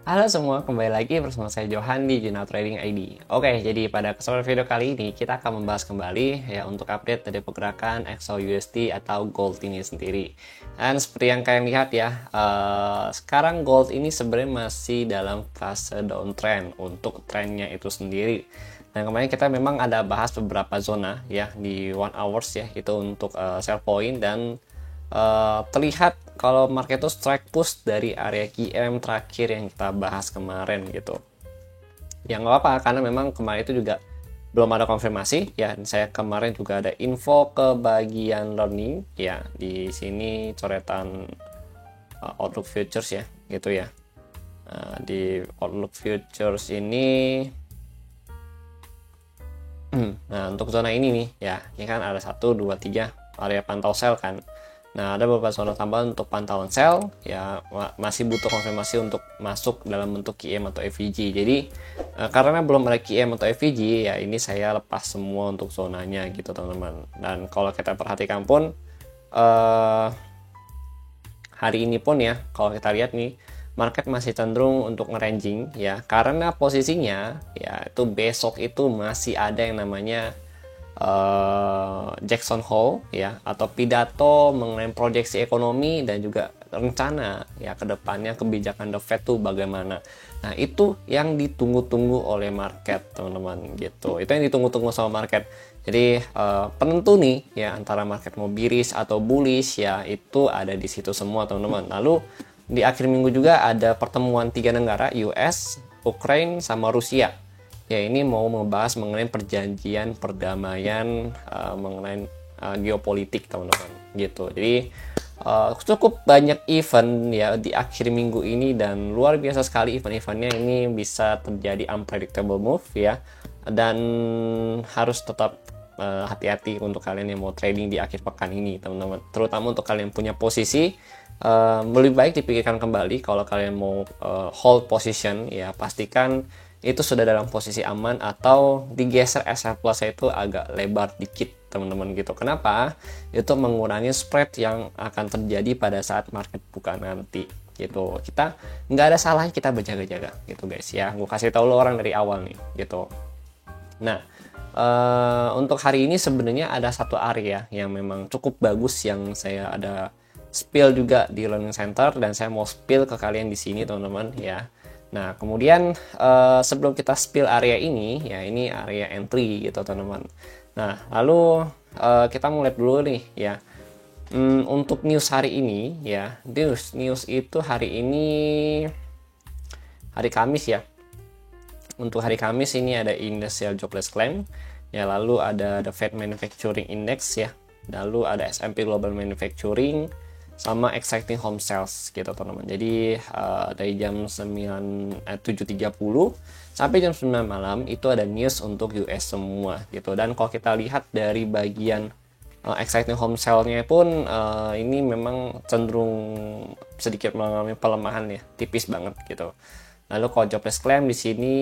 Halo semua, kembali lagi bersama saya Johan di Jurnal Trading ID. Oke, jadi pada kesempatan video kali ini kita akan membahas kembali ya untuk update dari pergerakan XAUUSD atau gold ini sendiri. Dan seperti yang kalian lihat ya, sekarang gold ini sebenarnya masih dalam fase downtrend untuk trennya itu sendiri. Dan kemarin kita memang ada bahas beberapa zona ya di 1 hours ya, itu untuk sell point dan terlihat kalau market itu strike push dari area QM terakhir yang kita bahas kemarin gitu. Ya nggak apa-apa karena memang kemarin itu juga belum ada konfirmasi ya. Saya kemarin juga ada info ke bagian learning ya, di sini coretan Outlook Futures ya gitu ya. Di Outlook Futures ini nah untuk zona ini nih ya, ini kan ada 1, 2, 3 area pantau sell kan. Nah, ada beberapa zona tambahan untuk pantauan sell ya, masih butuh konfirmasi untuk masuk dalam bentuk QM atau FVG. Jadi karena belum ada QM atau FVG ya, ini saya lepas semua untuk zonanya gitu teman-teman. Dan kalau kita perhatikan pun hari ini pun ya, kalau kita lihat nih market masih cenderung untuk nge-ranging ya, karena posisinya ya itu besok itu masih ada yang namanya Jackson Hole ya, atau pidato mengenai proyeksi ekonomi dan juga rencana ya kedepannya kebijakan The Fed tuh bagaimana. Nah itu yang ditunggu-tunggu oleh market teman-teman gitu. Itu yang ditunggu-tunggu sama market. Jadi penentu nih ya antara market mau bearish atau bullish ya, itu ada di situ semua teman-teman. Lalu di akhir minggu juga ada pertemuan 3 negara, US, Ukraine sama Rusia. Ya ini mau membahas mengenai perjanjian perdamaian mengenai geopolitik teman-teman gitu. Jadi cukup banyak event ya di akhir minggu ini dan luar biasa sekali event-eventnya. Ini bisa terjadi unpredictable move ya, dan harus tetap hati-hati untuk kalian yang mau trading di akhir pekan ini teman-teman. Terutama untuk kalian punya posisi, lebih baik dipikirkan kembali kalau kalian mau hold position ya, pastikan itu sudah dalam posisi aman atau digeser SL plus itu agak lebar dikit teman-teman gitu. Kenapa? Itu mengurangi spread yang akan terjadi pada saat market buka nanti gitu. Kita nggak ada salahnya kita berjaga-jaga gitu guys ya. Gue kasih tahu lo orang dari awal nih gitu. Nah untuk hari ini sebenarnya ada satu area yang memang cukup bagus yang saya ada spill juga di learning center dan saya mau spill ke kalian di sini teman-teman ya. Nah, kemudian sebelum kita spill area ini, ya ini area entry gitu teman-teman. Nah, lalu kita mulai dulu nih ya. Untuk news hari ini ya, news itu hari ini hari Kamis ya. Untuk hari Kamis ini ada Industrial Jobless Claim, ya lalu ada the Fed Manufacturing Index ya, lalu ada S&P Global Manufacturing, sama exciting home sales gitu teman-teman. Jadi dari jam 7.30 sampai jam 9 malam itu ada news untuk US semua gitu. Dan kalau kita lihat dari bagian exciting home sale-nya pun ini memang cenderung sedikit mengalami pelemahan ya, tipis banget gitu. Lalu kalau jobless claim di sini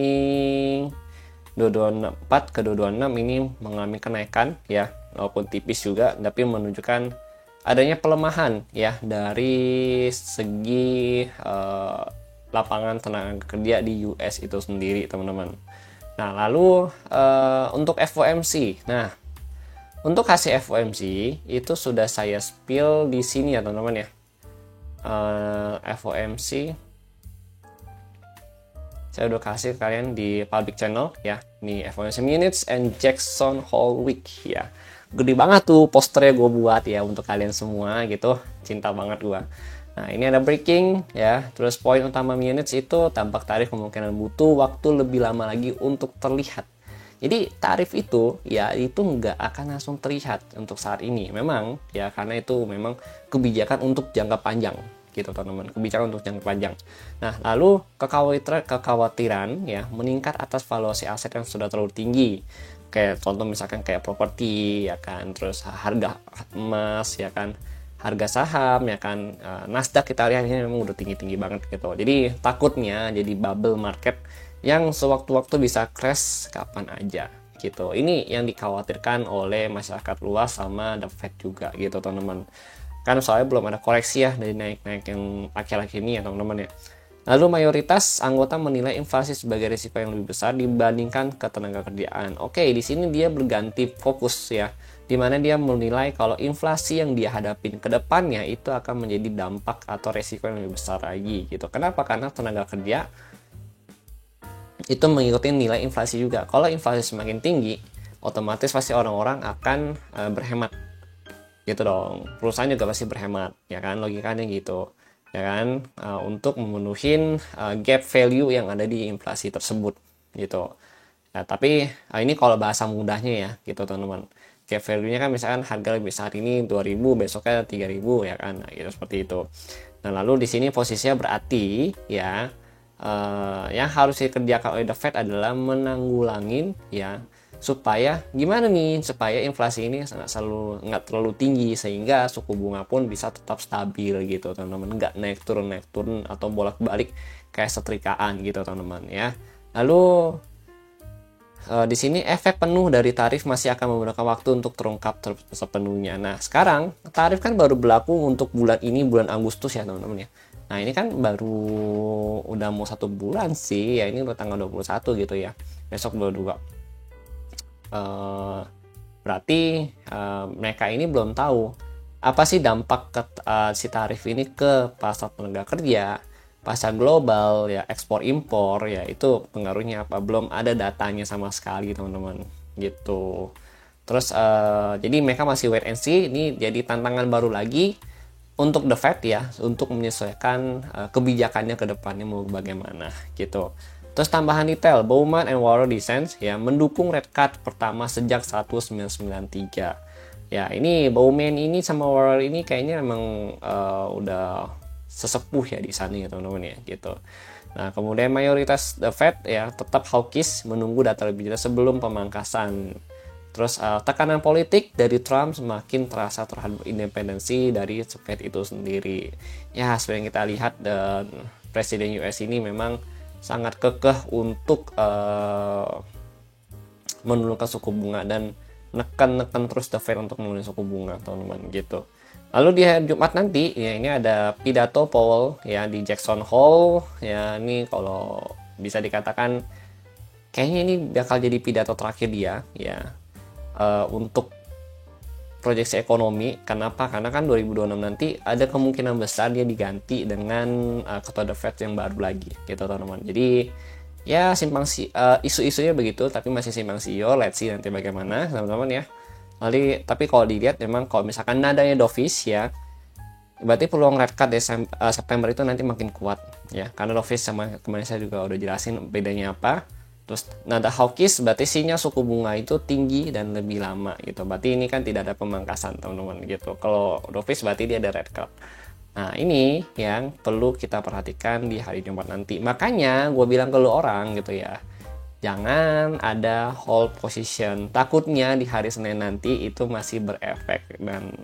224 ke 226 ini mengalami kenaikan ya, walaupun tipis juga, tapi menunjukkan adanya pelemahan ya dari segi lapangan tenaga kerja di US itu sendiri teman-teman. Nah lalu untuk FOMC, nah untuk hasil FOMC itu sudah saya spill di sini ya teman-teman ya. FOMC saya udah kasih kalian di public channel ya, nih FOMC minutes and Jackson Hole week ya. Gede banget tuh posternya gue buat ya untuk kalian semua gitu, cinta banget gue. Nah ini ada breaking ya, terus poin utama minutes itu tampak tarif kemungkinan butuh waktu lebih lama lagi untuk terlihat. Jadi tarif itu ya itu nggak akan langsung terlihat untuk saat ini memang ya, karena itu memang kebijakan untuk jangka panjang gitu teman-teman, kebijakan untuk jangka panjang. Nah lalu kekhawatiran ya meningkat atas valuasi aset yang sudah terlalu tinggi, kayak contoh misalkan kayak properti ya kan, terus harga emas ya kan, harga saham ya kan, Nasdaq kita lihat ini memang udah tinggi-tinggi banget gitu. Jadi takutnya jadi bubble market yang sewaktu-waktu bisa crash kapan aja gitu. Ini yang dikhawatirkan oleh masyarakat luas sama The Fed juga gitu teman-teman. Kan soalnya belum ada koreksi ya dari naik-naik yang akhir-akhir ini ya teman-teman ya. Lalu mayoritas anggota menilai inflasi sebagai risiko yang lebih besar dibandingkan ketenaga kerjaan. Oke, di sini dia berganti fokus ya, di mana dia menilai kalau inflasi yang dia hadapin ke depannya itu akan menjadi dampak atau risiko yang lebih besar lagi gitu. Kenapa? Karena tenaga kerja itu mengikuti nilai inflasi juga. Kalau inflasi semakin tinggi, otomatis pasti orang-orang akan berhemat gitu dong. Perusahaan juga pasti berhemat, ya kan, logikanya gitu, ya kan, untuk memenuhi gap value yang ada di inflasi tersebut gitu. Ya, tapi ini kalau bahasa mudahnya ya gitu teman-teman. Gap value-nya kan misalkan harga lebih saat ini 2.000, besoknya 3.000 ya kan, nah, gitu seperti itu. Nah lalu di sini posisinya berarti ya, yang harus dikerjakan oleh The Fed adalah menanggulangin ya, supaya gimana nih, supaya inflasi ini nggak terlalu tinggi sehingga suku bunga pun bisa tetap stabil gitu teman-teman, nggak naik turun atau bolak-balik kayak setrikaan gitu teman-teman ya. Lalu di sini efek penuh dari tarif masih akan membutuhkan waktu untuk terungkap sepenuhnya. Nah, sekarang tarif kan baru berlaku untuk bulan ini, bulan Agustus ya teman-teman ya. Nah, ini kan baru udah mau 1 bulan sih, ya ini udah tanggal 21 gitu ya. Besok 22. Berarti mereka ini belum tahu apa sih dampak si tarif ini ke pasar tenaga kerja, pasar global ya, ekspor impor ya, itu pengaruhnya apa, belum ada datanya sama sekali teman-teman gitu. Terus jadi mereka masih wait and see. Ini jadi tantangan baru lagi untuk The Fed ya, untuk menyesuaikan kebijakannya ke depannya mau bagaimana gitu. Terus tambahan detail, Bowman and Warren Dissent ya mendukung rate cut pertama sejak 1993. Ya, ini Bowman ini sama Warren ini kayaknya emang udah sesepuh ya di sana ya teman-teman ya gitu. Nah, kemudian mayoritas The Fed ya tetap hawkish, menunggu data lebih jelas sebelum pemangkasan. Terus tekanan politik dari Trump semakin terasa terhadap independensi dari Fed itu sendiri. Ya, seperti yang kita lihat, dan Presiden US ini memang sangat kekeh untuk menurunkan suku bunga dan neken terus The Fed untuk menurunkan suku bunga teman-teman gitu. Lalu di hari Jumat nanti ya, ini ada pidato Powell ya di Jackson Hole ya. Ini kalau bisa dikatakan kayaknya ini bakal jadi pidato terakhir dia ya, untuk proyeksi ekonomi. Kenapa? Karena kan 2026 nanti ada kemungkinan besar dia diganti dengan ketua The Fed yang baru lagi gitu teman-teman. Jadi ya isu-isunya begitu, tapi masih simpang siur. Let's see nanti bagaimana teman-teman ya. Lalu tapi kalau dilihat memang kalau misalkan nadanya dovish ya, berarti peluang rate cut September itu nanti makin kuat ya, karena dovish sama kemarin saya juga udah jelasin bedanya apa. Terus nada hawkish berarti sinyal suku bunga itu tinggi dan lebih lama gitu, berarti ini kan tidak ada pemangkasan teman-teman gitu. Kalau dovish berarti dia ada rate cut. Nah ini yang perlu kita perhatikan di hari Jumat nanti. Makanya gue bilang ke lu orang gitu ya, jangan ada hold position, takutnya di hari Senin nanti itu masih berefek, dan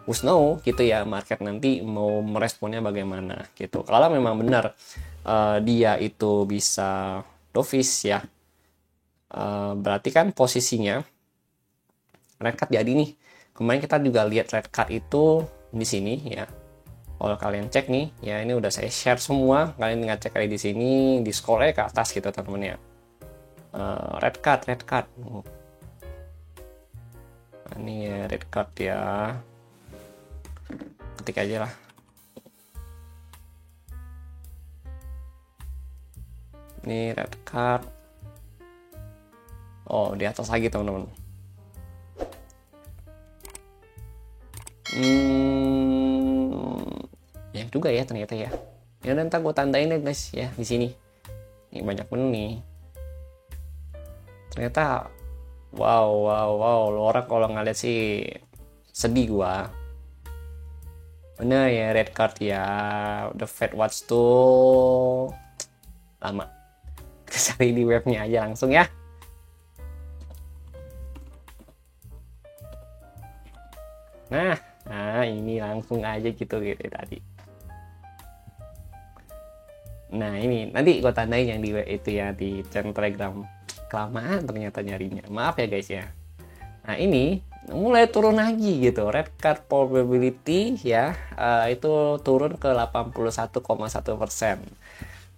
who's know gitu ya, market nanti mau meresponnya bagaimana gitu. Kalau memang benar dia itu bisa dovish ya, berarti kan posisinya red card jadi nih. Kemarin kita juga lihat red card itu di sini ya. Kalau kalian cek nih ya, ini udah saya share semua, kalian tinggal cek aja di sini, di scroll ke atas gitu teman-teman ya. Red card. Nah, ini ya red card ya, ketik aja lah. Ini red card. Oh, di atas lagi teman-teman. Ya juga ya ternyata ya. Ya udah, ntar gue tandain deh guys ya di sini. Ini banyak bener nih. Ternyata wow, lo orang kalau ngeliat sih sedih gua. Bener ya, red card ya. The Fed Watch tuh lama. Cari di webnya aja langsung ya. Nah ini langsung aja gitu tadi. Nah ini nanti gue tandain yang di itu ya, di channel Telegram. Kelamaan ternyata nyarinya, maaf ya guys ya. Nah ini mulai turun lagi gitu, red card probability ya, itu turun ke 81,1%.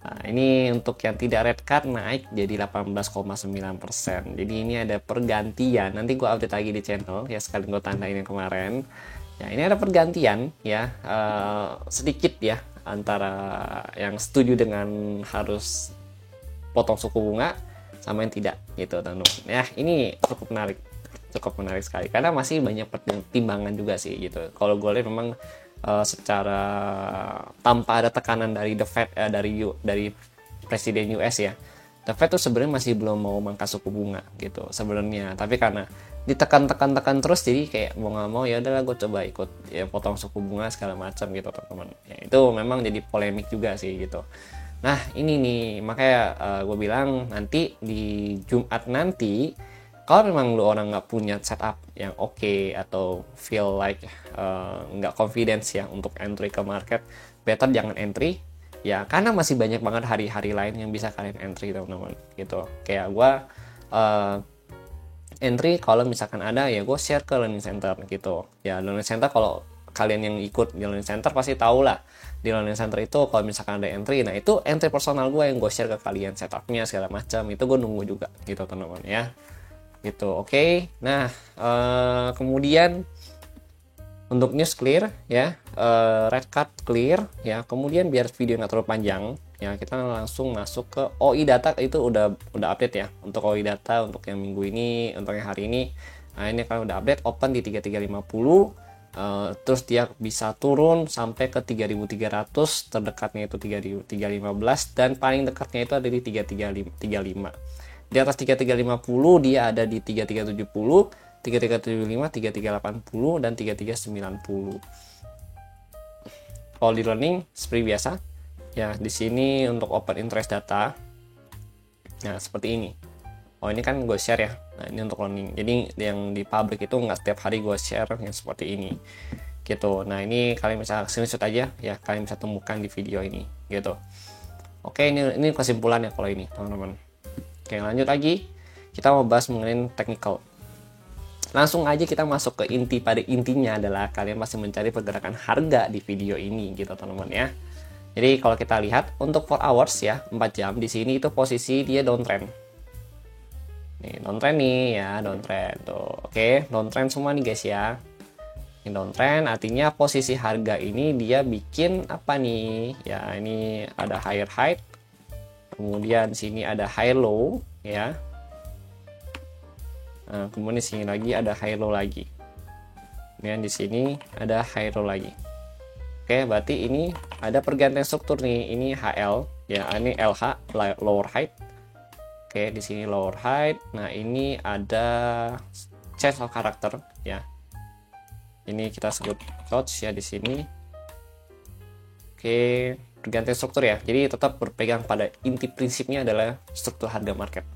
Nah, ini untuk yang tidak red card naik jadi 18,9%. Jadi ini ada pergantian. Nanti gue update lagi di channel ya, sekali gue tandain yang kemarin. Ya, ini ada pergantian ya, sedikit ya antara yang setuju dengan harus potong suku bunga sama yang tidak gitu teman-teman. Ya, ini cukup menarik sekali karena masih banyak pertimbangan juga sih gitu. Kalau gue lihat memang secara tanpa ada tekanan dari the Fed, dari presiden US ya, the Fed tuh sebenarnya masih belum mau mangkas suku bunga gitu sebenarnya, tapi karena ditekan terus jadi kayak mau nggak mau ya udahlah gue coba ikut ya potong suku bunga segala macam gitu teman-teman ya. Itu memang jadi polemik juga sih gitu. Nah ini nih makanya gue bilang nanti di Jumat nanti, kalau memang lu orang nggak punya setup yang oke atau feel like nggak confidence ya untuk entry ke market, better jangan entry ya, karena masih banyak banget hari-hari lain yang bisa kalian entry teman-teman gitu. Kayak gue entry kalau misalkan ada ya gue share ke learning center gitu ya. Learning center, kalau kalian yang ikut di learning center pasti tahu lah, di learning center itu kalau misalkan ada entry, nah itu entry personal gue yang gue share ke kalian setupnya segala macam, itu gue nunggu juga gitu teman-teman ya gitu. Oke. Nah kemudian untuk news clear ya, red card clear ya. Kemudian biar video nggak terlalu panjang ya, kita langsung masuk ke OI data. Itu udah update ya untuk OI data untuk yang minggu ini, untuk yang hari ini. Nah ini kan udah update, open di 3350, terus dia bisa turun sampai ke 3300, terdekatnya itu 3315, dan paling dekatnya itu ada di 3335. Di atas 3350 dia ada di 3370, 3375, 3380, dan 3390. Kalau di learning seperti biasa ya, di sini untuk open interest data nah seperti ini. Oh ini kan gue share ya, nah ini untuk learning. Jadi yang di public itu nggak setiap hari gue share yang seperti ini gitu. Nah ini kalian bisa screenshot aja ya, kalian bisa temukan di video ini gitu. Oke, ini kesimpulannya kalau ini teman-teman. Oke, lanjut lagi, kita mau bahas mengenai technical. Langsung aja kita masuk ke inti. Pada intinya adalah kalian masih mencari pergerakan harga di video ini gitu teman-teman ya. Jadi kalau kita lihat untuk 4 hours ya, 4 jam di sini itu posisi dia downtrend. Nih, downtrend nih ya, downtrend tuh. Oke, downtrend semua nih guys ya. Ini downtrend artinya posisi harga ini dia bikin apa nih? Ya, ini ada higher high. Kemudian sini ada high low ya. Nah, kemudian di sini lagi ada high low lagi. Kemudian di sini ada high low lagi. Oke, berarti ini ada pergantian struktur nih. Ini HL ya, ini LH, lower height. Oke, di sini lower height. Nah, ini ada change of character ya. Ini kita sebut touch ya di sini. Oke, pergantian struktur ya. Jadi tetap berpegang pada inti prinsipnya adalah struktur harga market.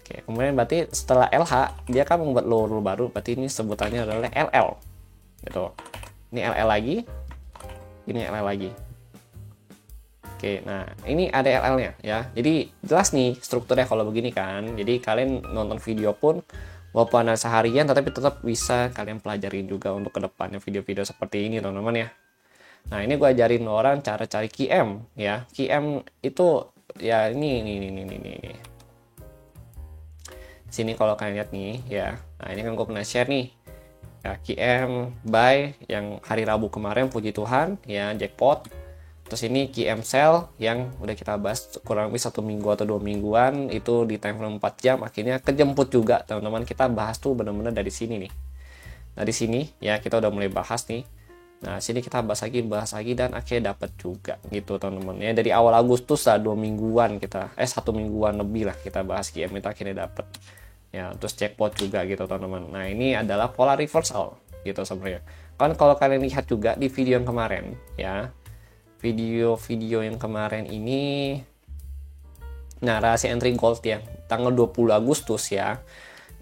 Oke, kemudian berarti setelah LH dia kan membuat lower low baru, berarti ini sebutannya adalah LL. Gitu. Ini LL lagi. Ini LL lagi. Oke, nah ini ada LL-nya ya. Jadi jelas nih strukturnya kalau begini kan. Jadi kalian nonton video pun walaupun analisa harian, tetapi tetap bisa kalian pelajarin juga untuk kedepannya video-video seperti ini teman-teman ya. Nah ini gue ajarin orang cara cari QM ya. QM itu ya ini. Sini kalau kalian lihat nih ya. Nah ini kan gue pernah share nih ya, QM buy yang hari Rabu kemarin, puji Tuhan ya, jackpot. Terus ini QM sell yang udah kita bahas kurang lebih 1 minggu atau 2 mingguan, itu di time frame 4 jam akhirnya kejemput juga teman-teman. Kita bahas tuh benar-benar dari sini nih. Nah di sini ya kita udah mulai bahas nih. Nah sini kita bahas lagi dan akhirnya dapat juga gitu teman-teman ya. Dari awal Agustus lah 2 mingguan kita 1 mingguan lebih lah kita bahas QM, itu akhirnya dapat ya. Terus jackpot juga gitu teman-teman. Nah ini adalah pola reversal gitu sebenarnya kan. Kalau kalian lihat juga di video yang kemarin ya, video yang kemarin ini, nah rahasia entry gold ya tanggal 20 Agustus ya,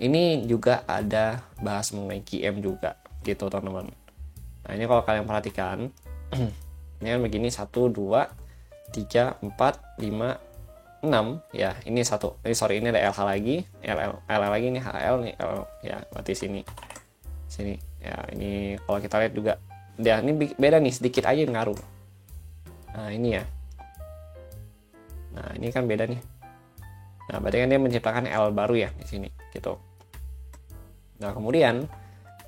ini juga ada bahas mengenai QM juga gitu teman-teman. Nah ini kalau kalian perhatikan ini kan begini, 1, 2, 3, 4, 5, 6 ya. Ini satu, ini ada LH lagi, LL lagi, ini HL nih L ya, berarti sini ya. Ini kalau kita lihat juga dia ini beda nih, sedikit aja ngaruh. Nah ini ya, Nah, ini kan beda nih. Nah, berarti kan dia menciptakan L baru ya di sini gitu. Nah, kemudian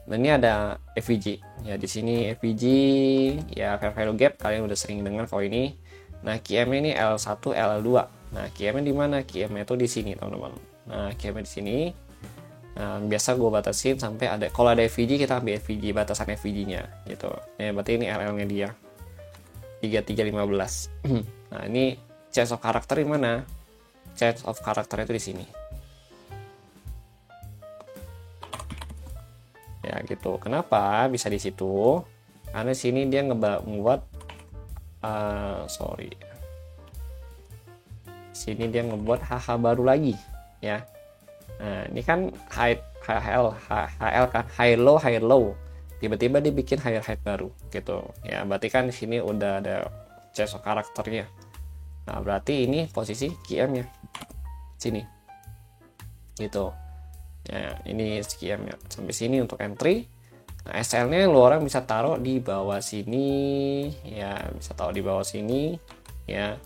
ini ada FVG. Ya, di sini FVG ya fair value gap, kalian udah sering dengar kalau ini. Nah, QM ini L1, L2. Nah, QM di mana? QM itu di sini, teman-teman. Nah, QM di sini. Nah, biasa gue batasin sampai ada, kalau ada FVG kita ambil FVG, batasan FVG-nya gitu. Ya, berarti ini LL-nya dia 3315. Nah, ini change of character di mana? Change of character itu di sini. Ya gitu. Kenapa bisa di situ? Karena sini dia ngebuat sini dia ngebuat HH baru lagi ya. Nah, ini kan HL kan high low. Tiba-tiba dibikin high baru gitu. Ya, berarti kan di sini udah ada change of karakternya. Nah, berarti ini posisi QM-nya. Sini. Gitu. Ya, ini QM-nya. Sampai sini untuk entry. Nah, SL-nya lu orang bisa taruh di bawah sini, ya, bisa taruh di bawah sini, ya.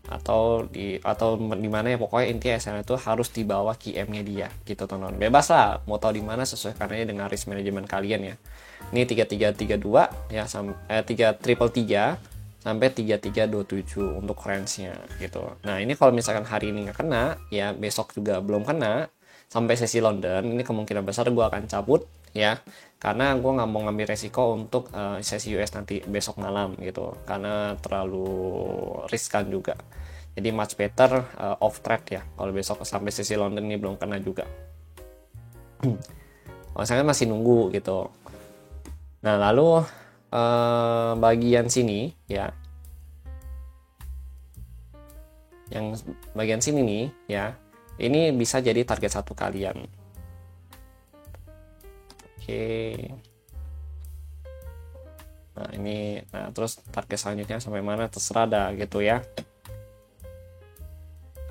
Atau di mana ya, pokoknya intinya SL itu harus di bawah QM-nya dia gitu, teman-teman. Bebas lah mau tahu di mana, sesuaikan aja dengan risk management kalian ya. Ini 3332 ya, 3333 sampai 3327 untuk range-nya gitu. Nah, ini kalau misalkan hari ini nggak kena, ya besok juga belum kena sampai sesi London, ini kemungkinan besar gue akan cabut ya, karena gue nggak mau ngambil resiko untuk sesi US nanti besok malam gitu, karena terlalu riskan juga. Jadi much better off trade ya kalau besok sampai sesi London ini belum kena juga. Saya masih nunggu gitu. Nah, lalu bagian sini ya, yang bagian sini nih ya, ini bisa jadi target satu kalian. Oke. Nah, ini, nah terus target selanjutnya sampai mana terserah dah gitu ya.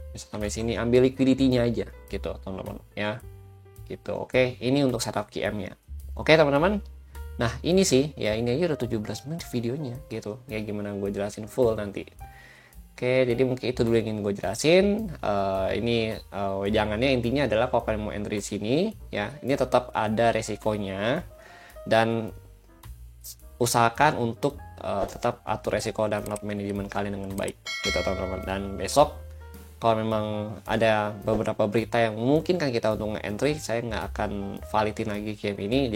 Bisa sampai sini, ambil liquidity-nya aja gitu, teman-teman ya. Gitu. Oke, ini untuk setup QM-nya. Oke, teman-teman. Nah, ini sih ya, ini aja udah 17 menit videonya gitu. Ya gimana gue jelasin full nanti. Oke, jadi mungkin itu dulu yang ingin gue jelasin. Ini jangannya intinya adalah kalau kalian mau entry sini, ya ini tetap ada resikonya, dan usahakan untuk tetap atur resiko dan not manajemen kalian dengan baik, gitu teman-teman. Dan besok kalau memang ada beberapa berita yang memungkinkan kita untuk nge-entry, saya nggak akan validin lagi game ini,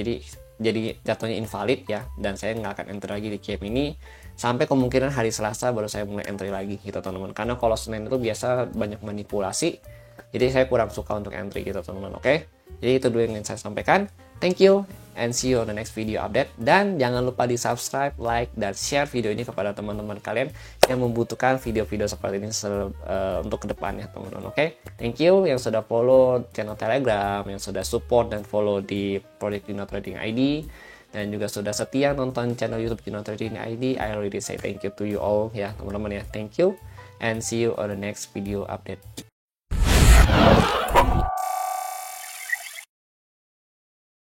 jadi jatuhnya invalid ya, dan saya nggak akan entry lagi di game ini sampai kemungkinan hari Selasa baru saya mulai entry lagi gitu teman-teman, karena kalau Senin itu biasa banyak manipulasi, jadi saya kurang suka untuk entry gitu teman-teman. Oke, jadi itu dulu yang ingin saya sampaikan. Thank you and see you on the next video update, dan jangan lupa di subscribe, like, dan share video ini kepada teman-teman kalian yang membutuhkan video-video seperti ini untuk kedepannya teman-teman. Oke, thank you yang sudah follow channel Telegram, yang sudah support dan follow di Project Juno Trading ID, dan juga sudah setia nonton channel YouTube Juno Trading ID. I already say thank you to you all ya teman-teman ya. Thank you and see you on the next video update.